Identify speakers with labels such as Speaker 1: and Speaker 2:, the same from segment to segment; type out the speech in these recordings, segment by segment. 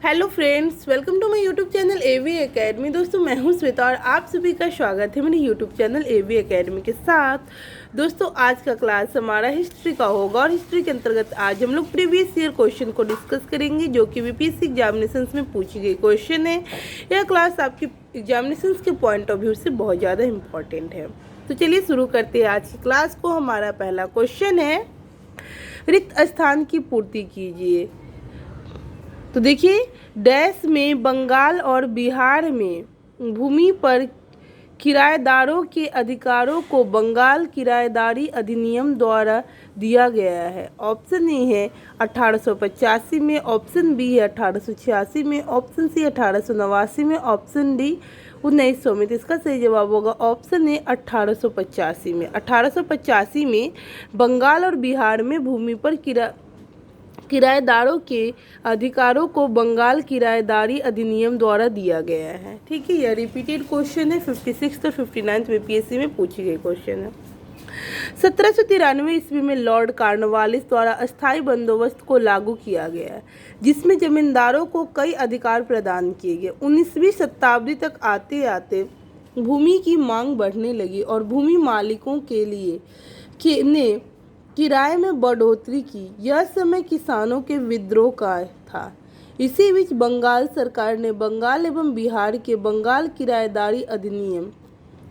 Speaker 1: Hello friends, welcome to my YouTube channel AV Academy. दोस्तों, मैं हूं श्वेता और आप सभी का स्वागत है मेरे यूट्यूब चैनल एवी एकेडमी के साथ। दोस्तों, आज का क्लास हमारा हिस्ट्री का होगा और हिस्ट्री के अंतर्गत आज हम लोग प्रीवियस ईयर क्वेश्चन को डिस्कस करेंगे, जो कि बीपीएससी एग्जामिनेशंस में पूछी गई क्वेश्चन है। यह क्लास आपकी एग्जामिनेशंस के पॉइंट ऑफ व्यू से बहुत ज़्यादा इंपॉर्टेंट है। तो चलिए शुरू करते हैं आज की क्लास को। हमारा पहला क्वेश्चन है, रिक्त स्थान की पूर्ति कीजिए। तो देखिए, डैश में बंगाल और बिहार में भूमि पर किराएदारों के अधिकारों को बंगाल किराएदारी अधिनियम द्वारा दिया गया है। ऑप्शन ए है 1885 में, ऑप्शन बी है 1886 में, ऑप्शन सी 1889 में, ऑप्शन डी 1900 में। तो इसका सही जवाब होगा ऑप्शन ए 1885 में। 1885 में बंगाल और बिहार में भूमि पर किराएदारों के अधिकारों को बंगाल किराएदारी अधिनियम द्वारा दिया गया है। ठीक है, यह रिपीटेड क्वेश्चन है, 56 और 59 बीपीएससी में पूछी गई क्वेश्चन है। 1793 ईस्वी में लॉर्ड कॉर्नवालिस द्वारा अस्थायी बंदोबस्त को लागू किया गया, जिसमें जमींदारों को कई अधिकार प्रदान किए गए। 19वीं शताब्दी तक आते आते भूमि की मांग बढ़ने लगी और भूमि मालिकों के लिए ने किराए में बढ़ोतरी की। यह समय किसानों के विद्रोह का था। इसी बीच बंगाल सरकार ने बंगाल एवं बिहार के बंगाल किराएदारी अधिनियम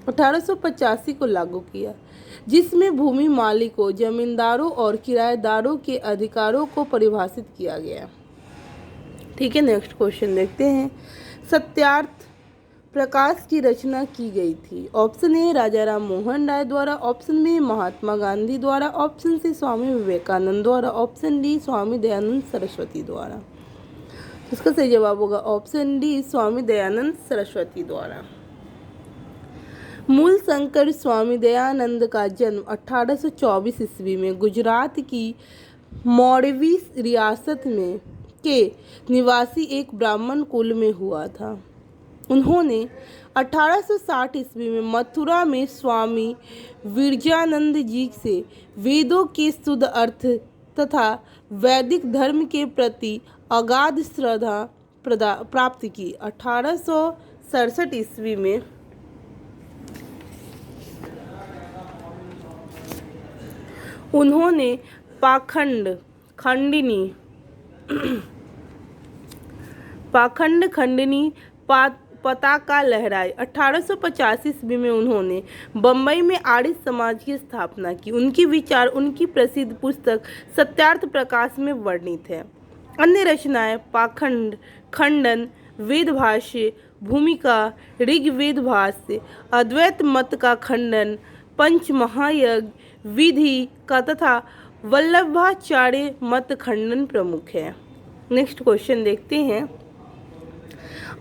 Speaker 1: 1885 को लागू किया, जिसमें भूमि मालिकों, जमींदारों और किराएदारों के अधिकारों को परिभाषित किया गया। ठीक है, नेक्स्ट क्वेश्चन देखते हैं। सत्यार्थ प्रकाश की रचना की गई थी। ऑप्शन ए राजा राम मोहन राय द्वारा, ऑप्शन बी महात्मा गांधी द्वारा, ऑप्शन सी स्वामी विवेकानंद द्वारा, ऑप्शन डी स्वामी दयानंद सरस्वती द्वारा। इसका सही जवाब होगा ऑप्शन डी स्वामी दयानंद सरस्वती द्वारा। मूल शंकर स्वामी दयानंद का जन्म 1824 ईस्वी में गुजरात की मौरवी रियासत में के निवासी एक ब्राह्मण कुल में हुआ था। उन्होंने 1860 ईस्वी में मथुरा में स्वामी विरजानंद जी से वेदों के शुद्ध अर्थ तथा वैदिक धर्म के प्रति अगाध श्रद्धा प्राप्त की। 1867 ईस्वी में उन्होंने पाखंड खंडनी पताका लहराई। 1885 ईस्वी में उन्होंने बम्बई में आर्य समाज की स्थापना की। उनके विचार उनकी प्रसिद्ध पुस्तक सत्यार्थ प्रकाश में वर्णित है। अन्य रचनाएं पाखंड, खंडन, वेद भाष्य, भूमिका, ऋग्वेद भाष्य, अद्वैत मत का खंडन, पंच महायज्ञ, विधि का तथा वल्लभाचार्य मत खंडन प्रमुख है। नेक्स्ट क्वेश्चन देखते हैं।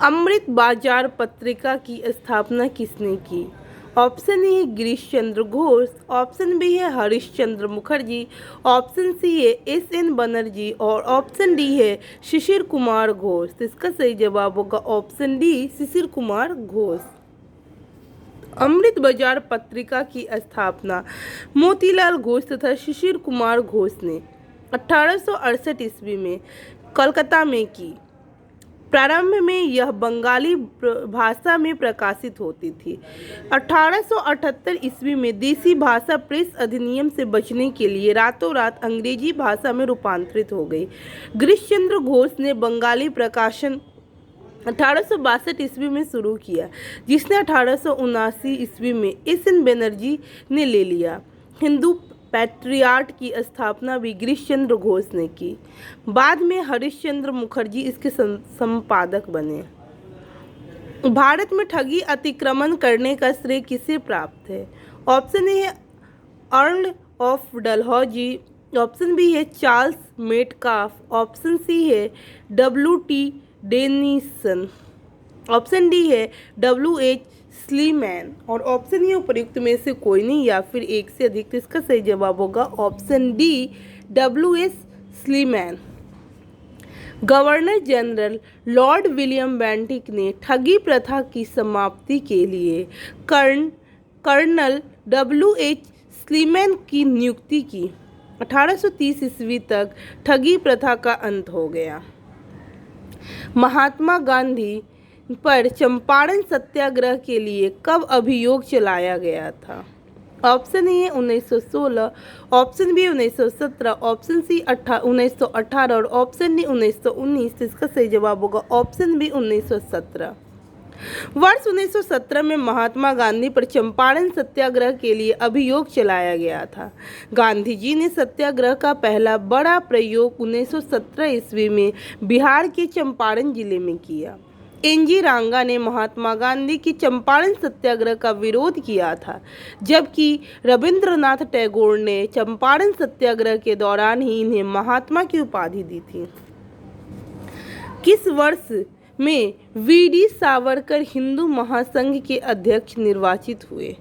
Speaker 1: अमृत बाजार पत्रिका की स्थापना किसने की? Option A Girish Chandra Ghosh, option B है हरिश्चंद्र मुखर्जी, ऑप्शन सी है एस.एन. बनर्जी और ऑप्शन डी है शिशिर कुमार घोष। तो इसका सही जवाब होगा ऑप्शन डी शिशिर कुमार घोष। अमृत बाजार पत्रिका की स्थापना मोतीलाल घोष तथा शिशिर कुमार घोष ने 1868 ईस्वी में कलकत्ता में की। प्रारंभ में यह बंगाली भाषा में प्रकाशित होती थी। 1878 ईस्वी में देसी भाषा प्रेस अधिनियम से बचने के लिए रातों रात अंग्रेजी भाषा में रूपांतरित हो गई। गिरीश चंद्र घोष ने बंगाली प्रकाशन 1862 ईस्वी में शुरू किया, जिसने 1879 ईस्वी में एस.एन. बनर्जी ने ले लिया। हिंदू पैट्रियाट की स्थापना भी गिरीश चंद्र घोष ने की। बाद में हरिश्चंद्र मुखर्जी इसके संपादक बने। भारत में ठगी अतिक्रमण करने का श्रेय किसे प्राप्त है? ऑप्शन ए है earl of Dalhousie, option B है चार्ल्स मेटकाफ, ऑप्शन सी है W.T. डेनिसन, ऑप्शन डी है W.H. स्लीमैन और ऑप्शन ये उपयुक्त में से कोई नहीं या फिर एक से अधिक। तो इसका सही जवाब होगा option D W.S. Sleeman. Governor general Lord William Bentinck ने ठगी प्रथा की समाप्ति के लिए कर्नल W.H. स्लीमैन की नियुक्ति की। 1830 ईस्वी तक ठगी प्रथा का अंत हो गया। महात्मा गांधी पर चंपारण सत्याग्रह के लिए कब अभियोग चलाया गया था? Option A 1916, option B 1917, option C 1918 और ऑप्शन डी 1919। इसका सही जवाब होगा ऑप्शन बी 1917। वर्ष 1917 में महात्मा गांधी पर चंपारण सत्याग्रह के लिए अभियोग चलाया गया था। गांधी जी ने सत्याग्रह का पहला बड़ा प्रयोग 1917 ईस्वी में बिहार के चंपारण जिले में किया। एनजी रंगा ने महात्मा गांधी की चंपारण सत्याग्रह का विरोध किया था, जबकि रविंद्रनाथ टैगोर ने चंपारण सत्याग्रह के दौरान ही इन्हें महात्मा की उपाधि दी थी। किस वर्ष में वीडी सावरकर हिंदू महासंघ के अध्यक्ष निर्वाचित हुए?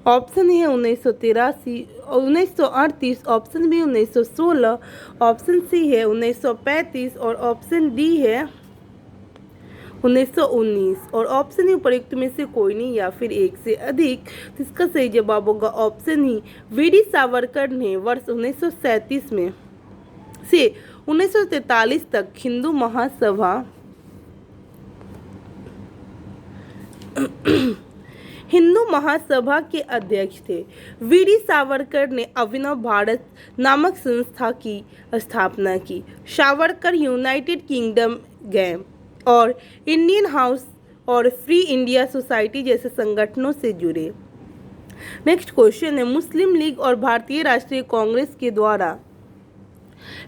Speaker 1: Option A 1983, 1938, option B 1916, option C है 1935 और ऑप्शन डी है 1919 और ऑप्शन ही उपयुक्त में से कोई नहीं या फिर एक से अधिक। तो इसका सही जवाब होगा ऑप्शन ही। वीडी सावरकर ने वर्ष 1937 में से 1943 तक हिंदू महासभा के अध्यक्ष थे। वीडी सावरकर ने अभिनव भारत नामक संस्था की स्थापना की। सावरकर यूनाइटेड किंगडम गए और इंडियन हाउस और फ्री इंडिया सोसाइटी जैसे संगठनों से जुड़े। नेक्स्ट क्वेश्चन है, मुस्लिम लीग और भारतीय राष्ट्रीय कांग्रेस के द्वारा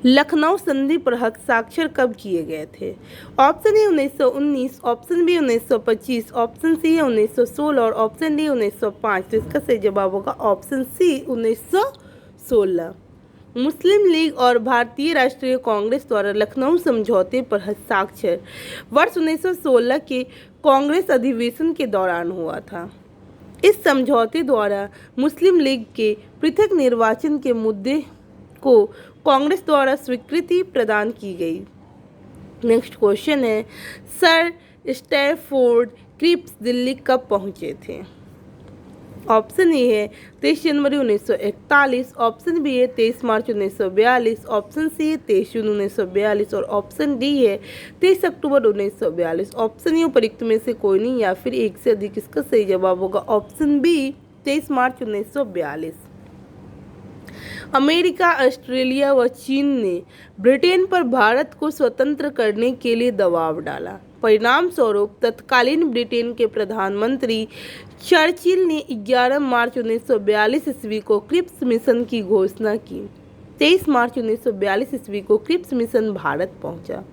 Speaker 1: लखनऊ संधि पर हस्ताक्षर कब किए गए थे? Option A 1919, option B 1925, option C है 1916 और ऑप्शन डी 1905। तो इसका सही जवाब होगा ऑप्शन सी 1916। मुस्लिम लीग और भारतीय राष्ट्रीय कांग्रेस द्वारा लखनऊ समझौते पर हस्ताक्षर वर्ष 1916 के कांग्रेस अधिवेशन के दौरान हुआ था। इस समझौते द्वारा मुस्लिम लीग के पृथक निर्वाचन के मुद्दे को कांग्रेस द्वारा स्वीकृति प्रदान की गई। नेक्स्ट क्वेश्चन है, सर स्टैफोर्ड क्रिप्स दिल्ली कब पहुंचे थे? ऑप्शन ए है 23 जनवरी 1941, ऑप्शन बी है 23 मार्च 1942, ऑप्शन सी है 23 जून 1942 और ऑप्शन डी है 23 अक्टूबर 1942। ऑप्शन ए उपयुक्त में से कोई नहीं या फिर एक से अधिक। इसका सही जवाब होगा ऑप्शन बी 23 मार्च 1942। अमेरिका, ऑस्ट्रेलिया व चीन ने ब्रिटेन पर भारत को स्वतंत्र करने के लिए दबाव डाला। परिणाम स्वरूप तत्कालीन ब्रिटेन के प्रधानमंत्री चर्चिल ने 11 मार्च 1942 ईस्वी को क्रिप्स मिशन की घोषणा की। 23 मार्च 1942 ईस्वी को क्रिप्स मिशन भारत पहुंचा,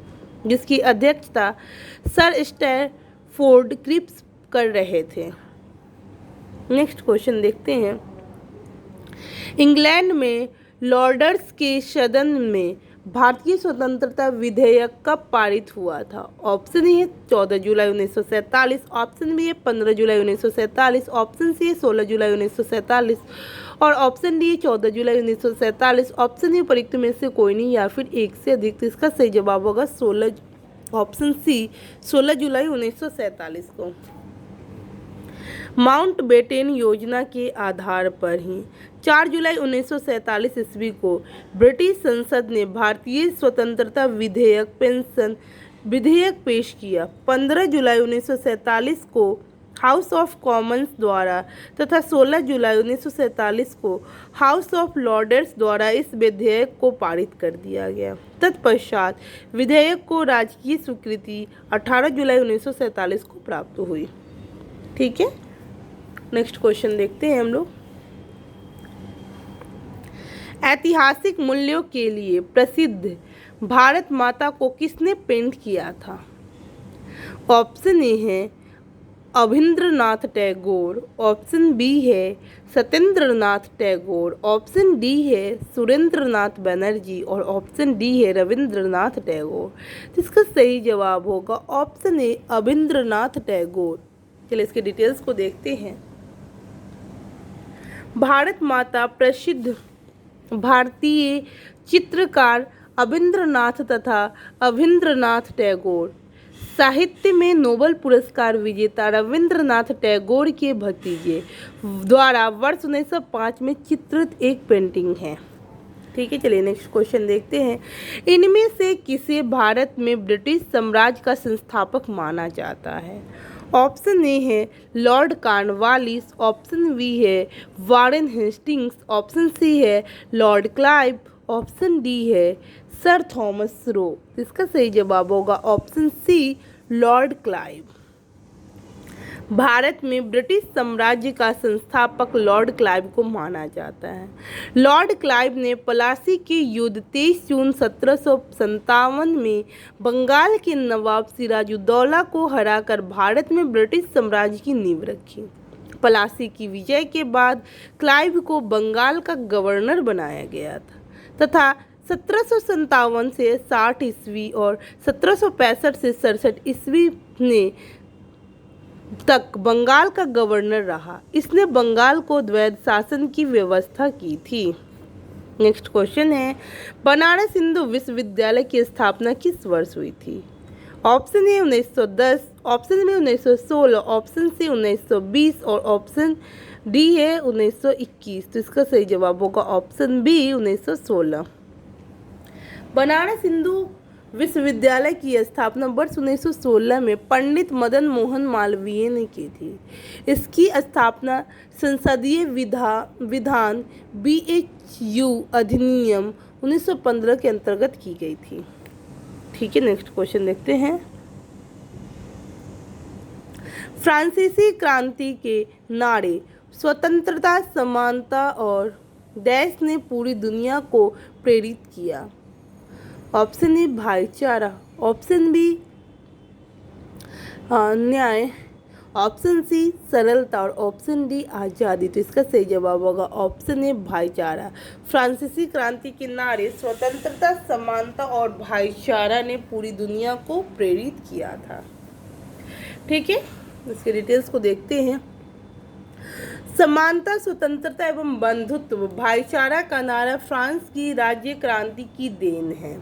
Speaker 1: जिसकी अध्यक्षता सर स्टैफोर्ड क्रिप्स कर रहे थे। नेक्स्ट क्वेश्चन देखते हैं, इंग्लैंड में लॉर्ड्स के सदन में भारतीय स्वतंत्रता विधेयक कब पारित हुआ था? ऑप्शन ए 14 जुलाई 1947, ऑप्शन बी है 15 जुलाई 1947, ऑप्शन सी है 16 जुलाई 1947 और ऑप्शन डी है 14 जुलाई 1947। ऑप्शन ए उपयुक्त में से कोई नहीं या फिर एक से अधिक। तो इसका सही जवाब होगा 16, ऑप्शन सी 16 जुलाई 1947 को। माउंटबेटन योजना के आधार पर ही 4 जुलाई 1947 ईस्वी को ब्रिटिश संसद ने भारतीय स्वतंत्रता पेंशन विधेयक पेश किया। 15 जुलाई 1947 को हाउस ऑफ कॉमन्स द्वारा तथा 16 जुलाई 1947 को हाउस ऑफ लॉर्ड्स द्वारा इस विधेयक को पारित कर दिया गया। तत्पश्चात विधेयक को राजकीय स्वीकृति 18 जुलाई 1947 को प्राप्त हुई। ठीक है, नेक्स्ट क्वेश्चन देखते हैं हम लोग। ऐतिहासिक मूल्यों के लिए प्रसिद्ध भारत माता को किसने पेंट किया था? ऑप्शन ए है अभिंद्रनाथ टैगोर, ऑप्शन बी है सत्येंद्रनाथ टैगोर, ऑप्शन डी है सुरेंद्रनाथ बनर्जी और ऑप्शन डी है रविंद्रनाथ टैगोर। तो इसका सही जवाब होगा ऑप्शन ए अभिंद्रनाथ टैगोर। चलिए इसके डिटेल्स को देखते हैं। भारत माता प्रसिद्ध भारतीय चित्रकार अभिंद्रनाथ तथा अभिंद्रनाथ टैगोर, साहित्य में नोबेल पुरस्कार विजेता रविंद्रनाथ टैगोर के भतीजे द्वारा वर्ष 1905 में चित्रित एक पेंटिंग है। ठीक है, चलिए नेक्स्ट क्वेश्चन देखते हैं। इनमें से किसे भारत में ब्रिटिश साम्राज्य का संस्थापक माना जाता है? ऑप्शन ए है लॉर्ड कॉर्नवालिस, ऑप्शन बी है वारेन हेस्टिंग्स, ऑप्शन सी है लॉर्ड क्लाइव, ऑप्शन डी है सर थॉमस रो। इसका सही जवाब होगा option C lord Clive. Bharat में ब्रिटिश साम्राज्य का संस्थापक लॉर्ड क्लाइव को माना जाता है। लॉर्ड क्लाइव ने प्लासी के युद्ध 23 जून 1757 में बंगाल के नवाब सिराजुद्दौला को हराकर भारत में ब्रिटिश साम्राज्य की नींव रखी। प्लासी की विजय के बाद क्लाइव को बंगाल का गवर्नर बनाया गया था तथा 1757 से 60 ईस्वी और 1765 से 67 ईस्वी ने तक बंगाल का गवर्नर रहा। इसने बंगाल को द्वैध शासन की व्यवस्था की थी। नेक्स्ट क्वेश्चन है, बनारस हिंदू विश्वविद्यालय की स्थापना किस वर्ष हुई थी? Option A 1910, option B 1916, option C 1920 और ऑप्शन डी है 1921। तो इसका सही जवाब होगा ऑप्शन बी 1916। बनारस हिंदू विश्वविद्यालय की स्थापना वर्ष 1916 में पंडित मदन मोहन मालवीय ने की थी। इसकी स्थापना संसदीय विधान BHU अधिनियम 1915 के अंतर्गत की गई थी। ठीक है, नेक्स्ट क्वेश्चन देखते हैं। फ्रांसीसी क्रांति के नारे स्वतंत्रता, समानता और देश ने पूरी दुनिया को प्रेरित किया। ऑप्शन ए भाईचारा, ऑप्शन बी न्याय, ऑप्शन सी सरलता और ऑप्शन डी आज़ादी। तो इसका सही जवाब होगा ऑप्शन ए भाईचारा। फ्रांसीसी क्रांति के नारे स्वतंत्रता, समानता और भाईचारा ने पूरी दुनिया को प्रेरित किया था। ठीक है, इसके डिटेल्स को देखते हैं। समानता, स्वतंत्रता एवं बंधुत्व, भाईचारा का नारा फ्रांस की राज्य क्रांति की देन है,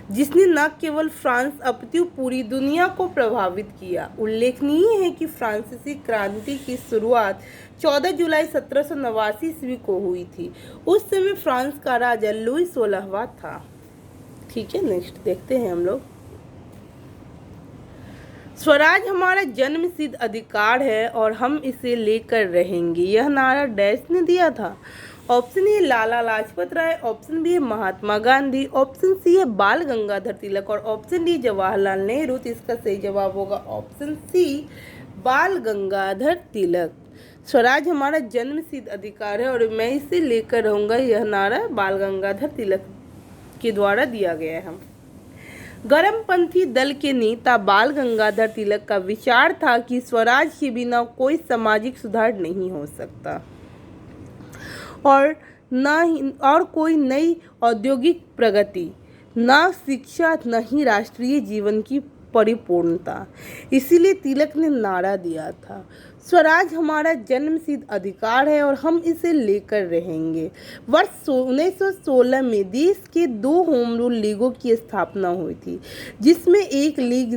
Speaker 1: जिसने न केवल फ्रांस अपितु पूरी दुनिया को प्रभावित किया। उल्लेखनीय है कि फ्रांसीसी क्रांति की शुरुआत 14 जुलाई 1789 ईस्वी को हुई थी। उस समय फ्रांस का राजा लुई 16वां था। ठीक है, नेक्स्ट देखते हैं हम लोग। स्वराज हमारा जन्मसिद्ध अधिकार है और हम इसे लेकर रहेंगे, यह नारा डैश ने दिया था? Option A Lala Lajpat Rai, option B है महात्मा गांधी, ऑप्शन सी है बाल गंगाधर तिलक और ऑप्शन डी जवाहरलाल नेहरू। तो इसका सही जवाब होगा ऑप्शन सी बाल गंगाधर तिलक। स्वराज हमारा जन्मसिद्ध अधिकार है और मैं इसे लेकर रहूँगा, यह नारा बाल गंगाधर तिलक के द्वारा दिया गया है। गर्मपंथी दल के नेता बाल गंगाधर तिलक का विचार था कि स्वराज के बिना कोई सामाजिक सुधार नहीं हो सकता और कोई नई औद्योगिक प्रगति, न शिक्षा, न ही राष्ट्रीय जीवन की परिपूर्णता। इसीलिए तिलक ने नारा दिया था, स्वराज हमारा जन्मसिद्ध अधिकार है और हम इसे लेकर रहेंगे। वर्ष 1916 में देश के 2 होम रूल लीगों की स्थापना हुई थी, जिसमें एक लीग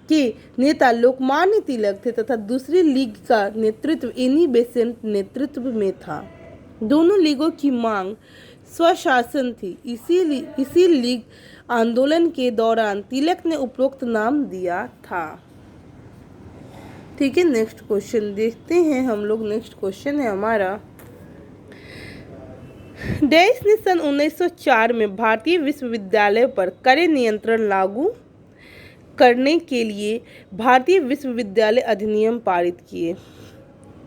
Speaker 1: के नेता लोकमान्य तिलक थे तथा दूसरी लीग का नेतृत्व एनी बेसेंट नेतृत्व में था। दोनों लीगों की मांग स्वशासन थी। इसी लीग आंदोलन के दौरान तिलक ने उपरोक्त नाम दिया था। ठीक है, नेक्स्ट क्वेश्चन देखते हैं हम लोग। नेक्स्ट क्वेश्चन है हमारा, देश ने सन 1904 में भारतीय विश्वविद्यालय पर कड़े नियंत्रण लागू करने के लिए भारतीय विश्वविद्यालय अधिनियम पारित किए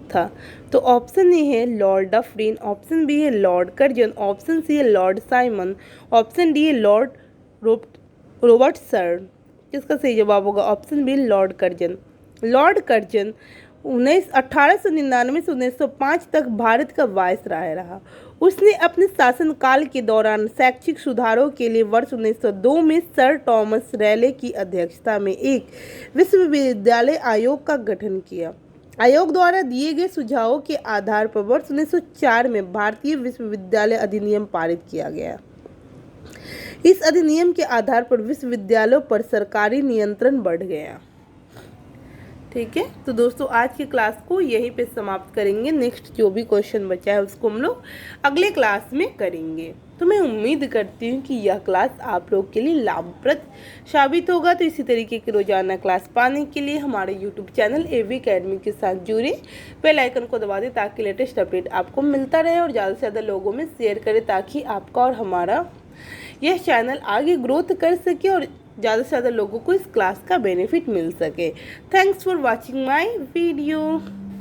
Speaker 1: था। तो ऑप्शन ए है लॉर्ड डफरिन, ऑप्शन बी है लॉर्ड कर्जन, ऑप्शन सी है लॉर्ड साइमन, ऑप्शन डी है लॉर्ड रॉबर्टसन। इसका सही जवाब होगा option B lord Curzon. Lord Curzon 1899 से 1905 तक भारत का वायसराय रहा। उसने अपने शासनकाल के दौरान शैक्षिक सुधारों के लिए वर्ष 1902 में सर थॉमस रैले की अध्यक्षता में एक विश्वविद्यालय आयोग का गठन किया। आयोग द्वारा दिए गए सुझावों के आधार पर वर्ष 1904 में भारतीय विश्वविद्यालय अधिनियम पारित किया गया। इस अधिनियम के आधार पर विश्वविद्यालयों पर सरकारी नियंत्रण बढ़ गया। ठीक है, तो दोस्तों आज की क्लास को यहीं पे समाप्त करेंगे। नेक्स्ट जो भी क्वेश्चन बचा है उसको हम लोग अगले क्लास में करेंगे। तो तो मैं उम्मीद करती हूँ कि यह क्लास आप लोग के लिए लाभप्रद साबित होगा। तो इसी तरीके की रोजाना क्लास पाने के लिए हमारे यूट्यूब चैनल AV अकेडमी के साथ जुड़े, बेल आइकन को दबा दें ताकि लेटेस्ट अपडेट आपको मिलता रहे और ज़्यादा से ज़्यादा लोगों में शेयर करें ताकि आपका और हमारा यह चैनल आगे ग्रोथ कर सके और ज़्यादा से ज़्यादा लोगों को इस क्लास का बेनिफिट मिल सके। Thanks for watching my video.